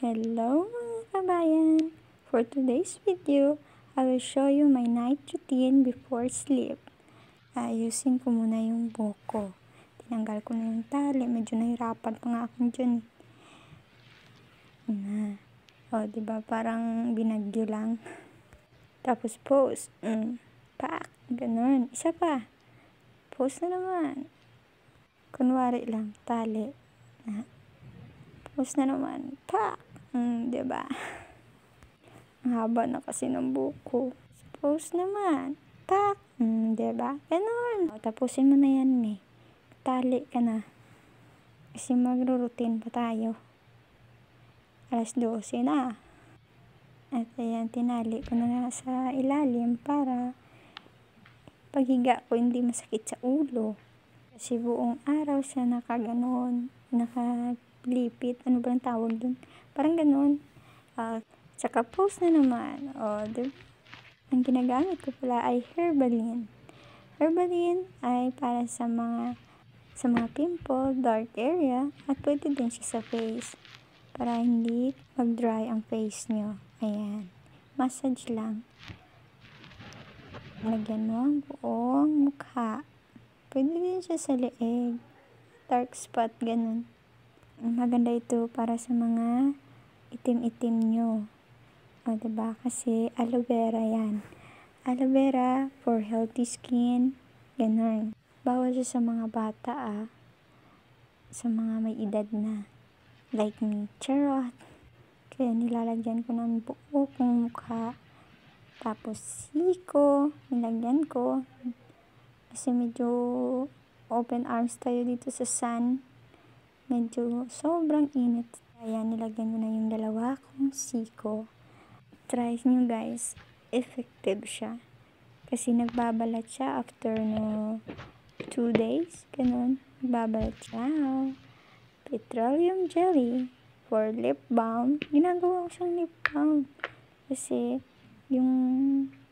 Hello mga kabayan! For today's video, I will show you my night routine before sleep. Ayusin ko muna yung buhok ko. Tinanggal ko na yung tali. Medyo nahirapan pa nga akong dyan. Diba? Parang binagyo lang. Tapos pose. Pak! Ganun. Isa pa. Pose na naman. Kunwari lang. Tali. Pose na naman. Pak! Diba? Ang haba na kasi ng buko. Pose naman. Pak! Diba? Ganun. Tapusin mo na yan eh. Tali ka na. Kasi magro-routine pa tayo. 12:00 na. At ayan, tinali ko na nga sa ilalim para paghiga ko hindi masakit sa ulo. Kasi buong araw siya nakaganon. Nakalipit. Ano ba ang tawag dun? Parang ganon. Tsaka pose na naman. Diba? Ang ginagamit ko pala ay Herbalife. Herbalife ay para sa mga pimple, dark area, at pwede din siya sa face. Para hindi mag-dry ang face nyo. Ayan. Massage lang. Lagyan mo ang buong mukha. Pwede din siya sa leeg. Dark spot, ganun. Maganda ito para sa mga itim-itim nyo. Diba? Kasi aloe vera yan. Aloe vera for healthy skin. Ganun. Bawal siya sa mga bata sa mga may edad na. Like me. Charot. Kaya nilalagyan ko ng buo kong mukha. Tapos siko. Nilagyan ko. Kasi medyo open arms tayo dito sa sun. Medyo sobrang init. Kaya nilagyan ko na yung dalawa kong siko. Try nyo guys. Effective siya. Kasi nagbabalat siya after 2 days. Ganun. Nagbabalat siya. Petroleum jelly for lip balm. Ginagawa ko siyang lip balm. Kasi yung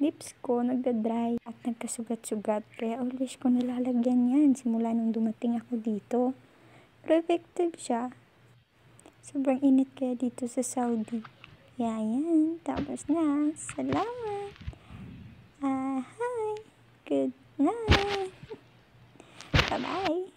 lips ko nagda-dry at nagkasugat-sugat. Kaya always ko nilalagyan yan simula nung dumating ako dito. Pero effective siya. Sobrang init kaya dito sa Saudi. Kaya yan. Tapos na. Salamat. Hi. Good night. Bye-bye.